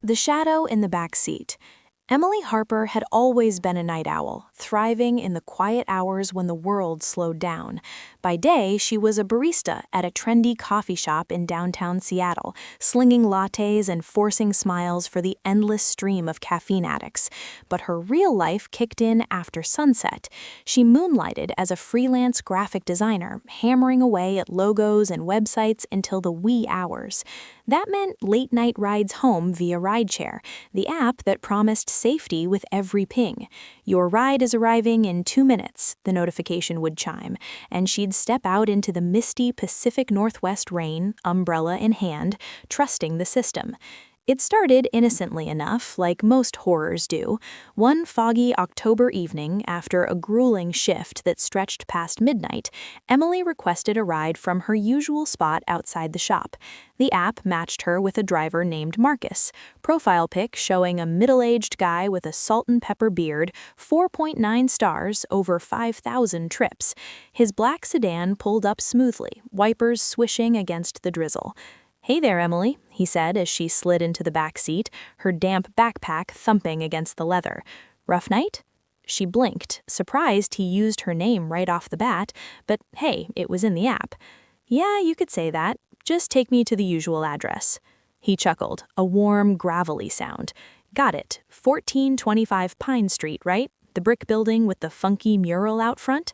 The shadow in the back seat. Emily Harper had always been a night owl, thriving in the quiet hours when the world slowed down. By day, she was a barista at a trendy coffee shop in downtown Seattle, slinging lattes and forcing smiles for the endless stream of caffeine addicts. But her real life kicked in after sunset. She moonlighted as a freelance graphic designer, hammering away at logos and websites until the wee hours. That meant late-night rides home via rideshare, the app that promised safety with every ping. "Your ride is arriving in 2 minutes," the notification would chime, and she'd step out into the misty Pacific Northwest rain, umbrella in hand, trusting the system. It started innocently enough, like most horrors do. One foggy October evening, after a grueling shift that stretched past midnight, Emily requested a ride from her usual spot outside the shop. The app matched her with a driver named Marcus. Profile pic showing a middle-aged guy with a salt and pepper beard, 4.9 stars, over 5,000 trips. His black sedan pulled up smoothly, wipers swishing against the drizzle. "Hey there, Emily," he said as she slid into the back seat, her damp backpack thumping against the leather. "Rough night?" She blinked, surprised he used her name right off the bat, but hey, it was in the app. "Yeah, you could say that. Just take me to the usual address." He chuckled, a warm, gravelly sound. "Got it. 1425 Pine Street, right? The brick building with the funky mural out front?"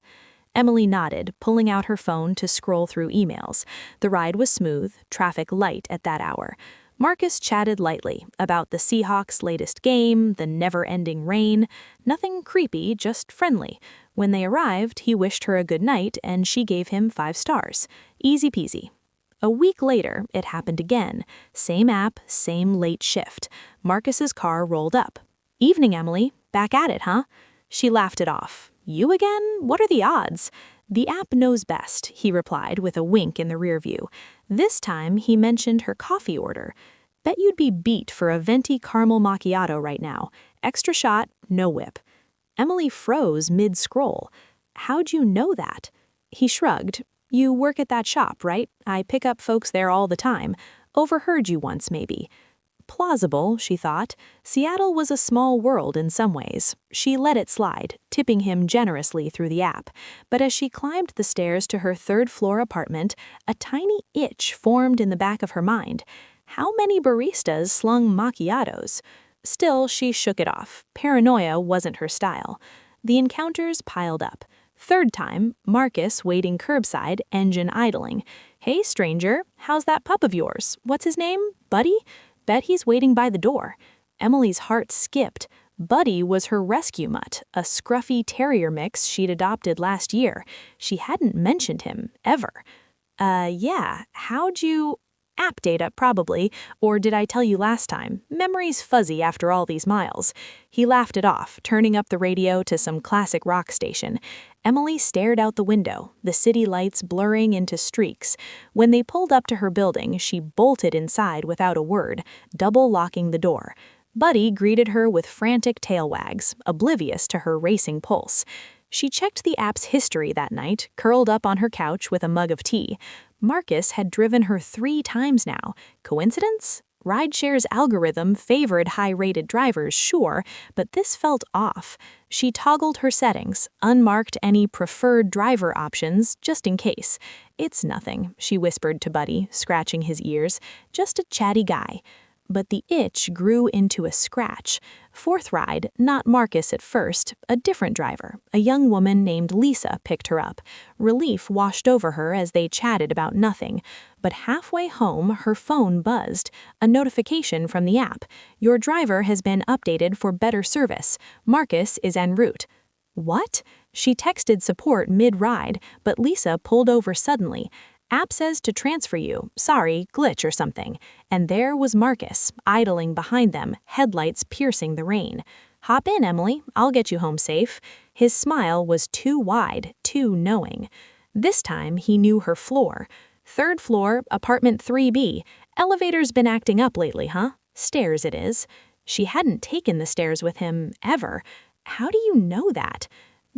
Emily nodded, pulling out her phone to scroll through emails. The ride was smooth, traffic light at that hour. Marcus chatted lightly about the Seahawks' latest game, the never-ending rain. Nothing creepy, just friendly. When they arrived, he wished her a good night, and she gave him 5 stars. Easy peasy. A week later, it happened again. Same app, same late shift. Marcus's car rolled up. "Evening, Emily. Back at it, huh?" She laughed it off. "You again? What are the odds?" "The app knows best," he replied with a wink in the rear view. This time, he mentioned her coffee order. "Bet you'd be beat for a venti caramel macchiato right now. Extra shot, no whip." Emily froze mid-scroll. "How'd you know that?" He shrugged. "You work at that shop, right? I pick up folks there all the time. Overheard you once, maybe." Plausible, she thought. Seattle was a small world in some ways. She let it slide, tipping him generously through the app. But as she climbed the stairs to her third-floor apartment, a tiny itch formed in the back of her mind. How many baristas slung macchiatos? Still, she shook it off. Paranoia wasn't her style. The encounters piled up. Third time, Marcus waiting curbside, engine idling. "Hey, stranger, how's that pup of yours? What's his name? Buddy? Bet he's waiting by the door." Emily's heart skipped. Buddy was her rescue mutt, a scruffy terrier mix she'd adopted last year. She hadn't mentioned him, ever. Yeah, how'd you—" "App data, probably. Or did I tell you last time? Memory's fuzzy after all these miles." He laughed it off, turning up the radio to some classic rock station. Emily stared out the window, the city lights blurring into streaks. When they pulled up to her building, she bolted inside without a word, double-locking the door. Buddy greeted her with frantic tail wags, oblivious to her racing pulse. She checked the app's history that night, curled up on her couch with a mug of tea. Marcus had driven her 3 times now. Coincidence? Rideshare's algorithm favored high-rated drivers, sure, but this felt off. She toggled her settings, unmarked any preferred driver options, just in case. "It's nothing," she whispered to Buddy, scratching his ears. "Just a chatty guy." But the itch grew into a scratch. Fourth ride, not Marcus at first, a different driver, a young woman named Lisa, picked her up. Relief washed over her as they chatted about nothing. But halfway home, her phone buzzed. A notification from the app. "Your driver has been updated for better service. Marcus is en route." What? She texted support mid-ride, but Lisa pulled over suddenly. "App says to transfer you. Sorry, glitch or something." And there was Marcus, idling behind them, headlights piercing the rain. "Hop in, Emily. I'll get you home safe." His smile was too wide, too knowing. This time, he knew her floor. "3rd floor, apartment 3B. Elevator's been acting up lately, huh? Stairs it is." She hadn't taken the stairs with him, ever. "How do you know that?"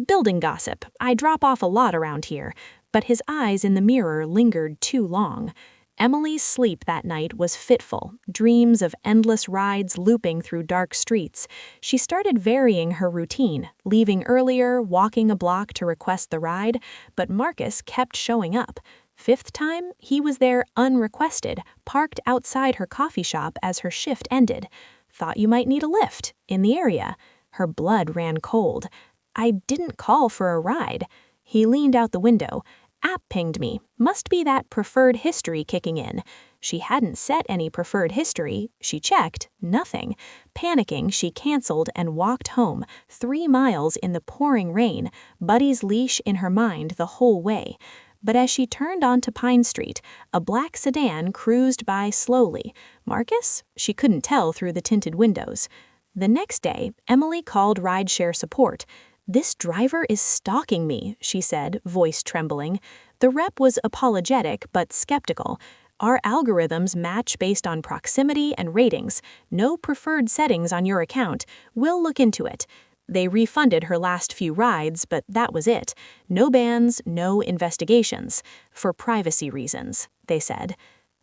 "Building gossip. I drop off a lot around here." But his eyes in the mirror lingered too long. Emily's sleep that night was fitful, dreams of endless rides looping through dark streets. She started varying her routine, leaving earlier, walking a block to request the ride, but Marcus kept showing up. Fifth time, he was there unrequested, parked outside her coffee shop as her shift ended. Thought you might need a lift, in the area. Her blood ran cold. I didn't call for a ride. He leaned out the window. App pinged me. Must be that preferred history kicking in. She hadn't set any preferred history. She checked. Nothing. Panicking, she canceled and walked home, 3 miles in the pouring rain, Buddy's leash in her mind the whole way. But as she turned onto Pine Street, a black sedan cruised by slowly. Marcus? She couldn't tell through the tinted windows. The next day, Emily called rideshare support. "This driver is stalking me," she said, voice trembling. The rep was apologetic but skeptical. "Our algorithms match based on proximity and ratings. No preferred settings on your account. We'll look into it." They refunded her last few rides, but that was it. No bans, no investigations. For privacy reasons, they said.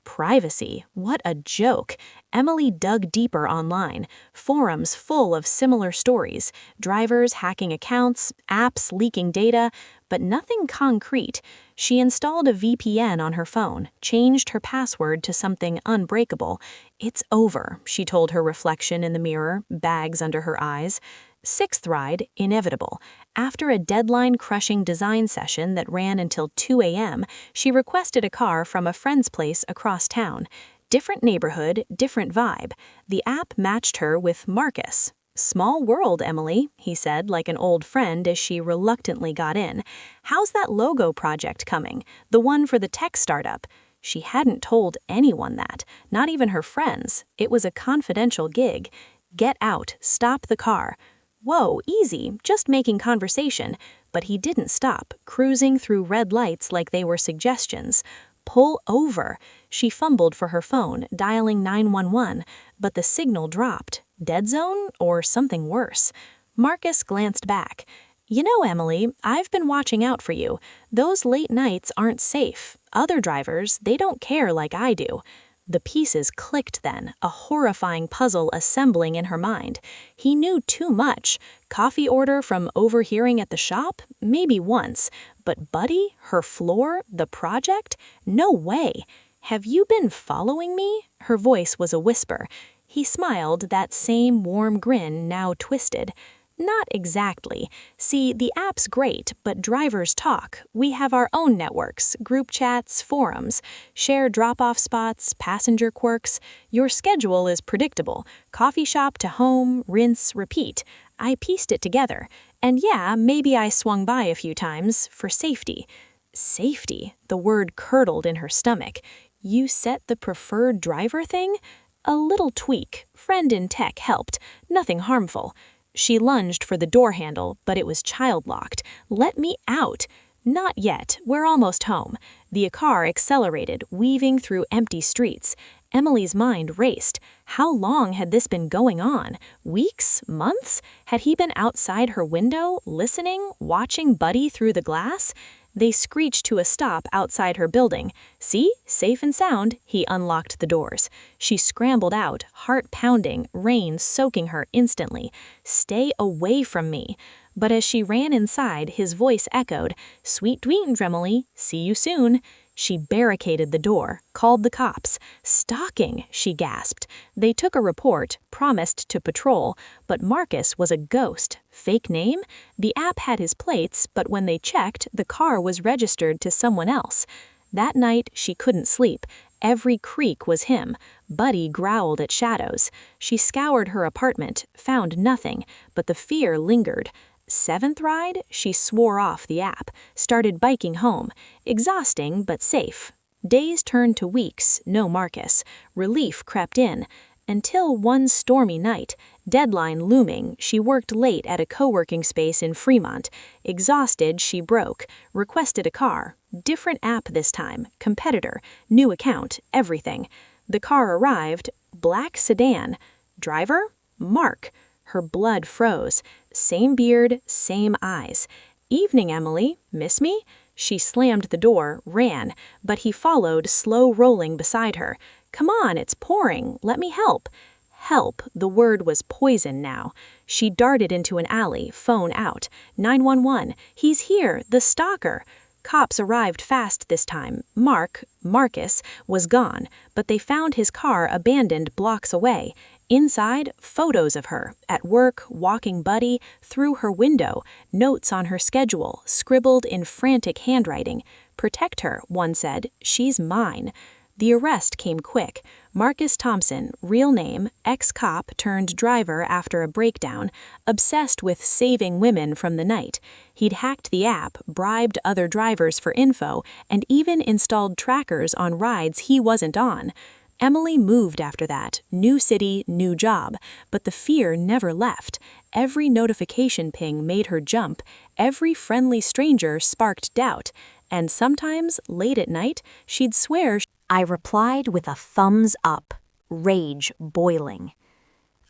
Privacy? What a joke. Emily dug deeper online. Forums full of similar stories. Drivers hacking accounts, apps leaking data, but nothing concrete. She installed a VPN on her phone, changed her password to something unbreakable. "It's over," she told her reflection in the mirror, bags under her eyes. Sixth ride, inevitable. After a deadline-crushing design session that ran until 2 a.m., she requested a car from a friend's place across town. Different neighborhood, different vibe. The app matched her with Marcus. "Small world, Emily," he said like an old friend as she reluctantly got in. "How's that logo project coming? The one for the tech startup?" She hadn't told anyone that, not even her friends. It was a confidential gig. "Get out, stop the car." Whoa, easy, just making conversation. But he didn't stop, cruising through red lights like they were suggestions. "Pull over." She fumbled for her phone, dialing 911, but the signal dropped. Dead zone or something worse? Marcus glanced back. "You know, Emily, I've been watching out for you. Those late nights aren't safe. Other drivers, they don't care like I do." The pieces clicked then, a horrifying puzzle assembling in her mind. He knew too much. Coffee order from overhearing at the shop? Maybe once. But Buddy? Her floor? The project? No way. "Have you been following me?" Her voice was a whisper. He smiled, that same warm grin now twisted. "Not exactly. See, the app's great, but drivers talk. We have our own networks, group chats, forums, share drop-off spots, passenger quirks. Your schedule is predictable. Coffee shop to home, rinse, repeat. I pieced it together. And yeah, maybe I swung by a few times, for safety." Safety? The word curdled in her stomach. "You set the preferred driver thing?" A little tweak. Friend in tech helped. Nothing harmful. She lunged for the door handle, but it was child-locked. "Let me out." "Not yet. We're almost home." The car accelerated, weaving through empty streets. Emily's mind raced. How long had this been going on? Weeks? Months? Had he been outside her window, listening, watching Buddy through the glass? They screeched to a stop outside her building. "See? Safe and sound." He unlocked the doors. She scrambled out, heart pounding, rain soaking her instantly. "Stay away from me." But as she ran inside, his voice echoed, "Sweet dreams, Emily. See you soon." She barricaded the door, called the cops. "Stalking," she gasped. They took a report, promised to patrol, but Marcus was a ghost. Fake name? The app had his plates, but when they checked, the car was registered to someone else. That night, she couldn't sleep. Every creak was him. Buddy growled at shadows. She scoured her apartment, found nothing, but the fear lingered. Seventh ride, she swore off the app, started biking home. Exhausting, but safe. Days turned to weeks, no Marcus. Relief crept in. Until one stormy night, deadline looming, she worked late at a co-working space in Fremont. Exhausted, she broke, requested a car. Different app this time, competitor, new account, everything. The car arrived, black sedan. Driver? Mark. Her blood froze. Same beard, same eyes. "Evening, Emily. Miss me?" She slammed the door, ran, but he followed, slow rolling beside her. "Come on, it's pouring. Let me help." Help, the word was poison now. She darted into an alley, phone out. 911, he's here, the stalker. Cops arrived fast this time. Marcus, was gone, but they found his car abandoned blocks away. Inside, photos of her, at work, walking Buddy, through her window, notes on her schedule, scribbled in frantic handwriting. "Protect her," one said, "she's mine." The arrest came quick. Marcus Thompson, real name, ex-cop turned driver after a breakdown, obsessed with saving women from the night. He'd hacked the app, bribed other drivers for info, and even installed trackers on rides he wasn't on. Emily moved after that, new city, new job, but the fear never left. Every notification ping made her jump, every friendly stranger sparked doubt, and sometimes, late at night, she'd swear. I replied with a thumbs up, rage boiling.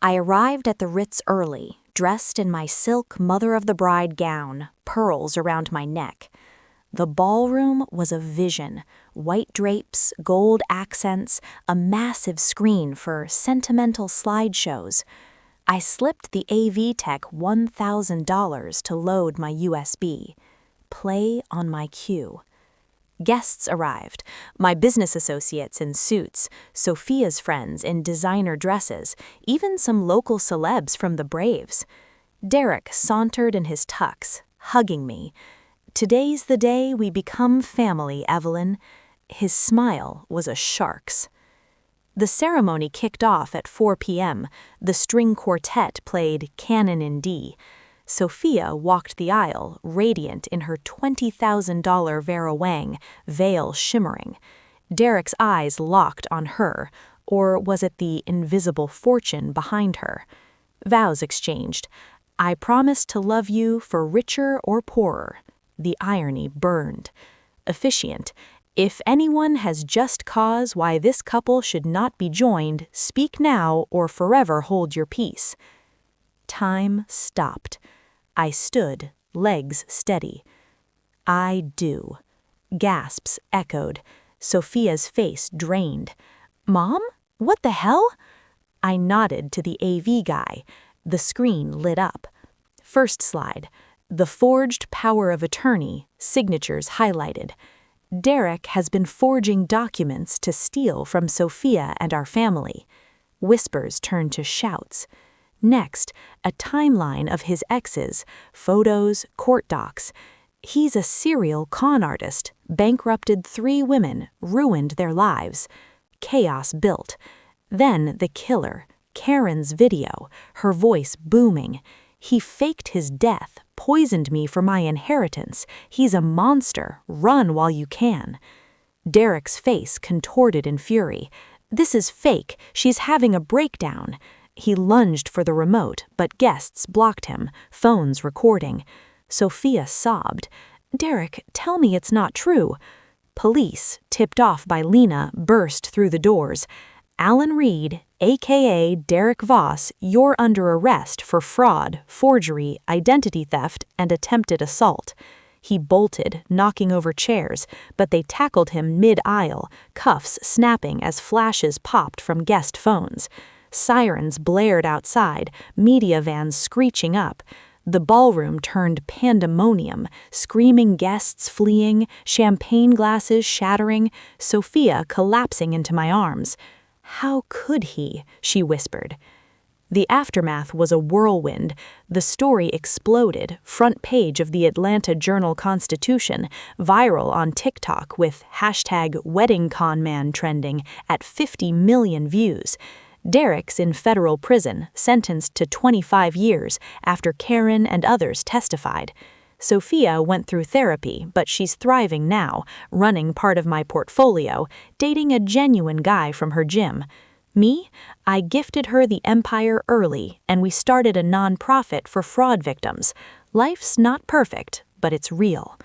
I arrived at the Ritz early, dressed in my silk mother-of-the-bride gown, pearls around my neck. The ballroom was a vision, white drapes, gold accents, a massive screen for sentimental slideshows. I slipped the AV tech $1,000 to load my USB. Play on my cue. Guests arrived, my business associates in suits, Sophia's friends in designer dresses, even some local celebs from the Braves. Derek sauntered in his tux, hugging me. "Today's the day we become family, Evelyn." His smile was a shark's. The ceremony kicked off at 4 p.m. The string quartet played Canon in D. Sophia walked the aisle, radiant in her $20,000 Vera Wang, veil shimmering. Derek's eyes locked on her, or was it the invisible fortune behind her? Vows exchanged. "I promise to love you for richer or poorer." The irony burned. Officiant. "If anyone has just cause why this couple should not be joined, speak now or forever hold your peace." Time stopped. I stood, legs steady. "I do." Gasps echoed. Sophia's face drained. "Mom? What the hell?" I nodded to the AV guy. The screen lit up. First slide. The forged power of attorney, signatures highlighted. Derek has been forging documents to steal from Sophia and our family. Whispers turned to shouts. Next, a timeline of his exes, photos, court docs. He's a serial con artist, bankrupted 3 women, ruined their lives. Chaos built. Then the killer, Karen's video, her voice booming. "He faked his death, poisoned me for my inheritance. He's a monster. Run while you can." Derek's face contorted in fury. "This is fake. She's having a breakdown." He lunged for the remote, but guests blocked him, phones recording. Sophia sobbed. "Derek, tell me it's not true." Police, tipped off by Lena, burst through the doors. "Alan Reed, a.k.a. Derek Voss, you're under arrest for fraud, forgery, identity theft, and attempted assault." He bolted, knocking over chairs, but they tackled him mid-aisle, cuffs snapping as flashes popped from guest phones. Sirens blared outside, media vans screeching up. The ballroom turned pandemonium, screaming guests fleeing, champagne glasses shattering, Sophia collapsing into my arms. "How could he?" she whispered. The aftermath was a whirlwind. The story exploded, front page of the Atlanta Journal-Constitution, viral on TikTok with #WeddingConMan trending at 50 million views. Derek's in federal prison, sentenced to 25 years after Karen and others testified. Sophia went through therapy, but she's thriving now, running part of my portfolio, dating a genuine guy from her gym. Me? I gifted her the empire early, and we started a nonprofit for fraud victims. Life's not perfect, but it's real.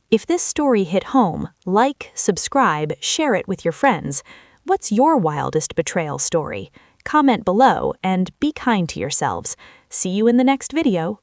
If this story hit home, like, subscribe, share it with your friends. What's your wildest betrayal story? Comment below and be kind to yourselves. See you in the next video.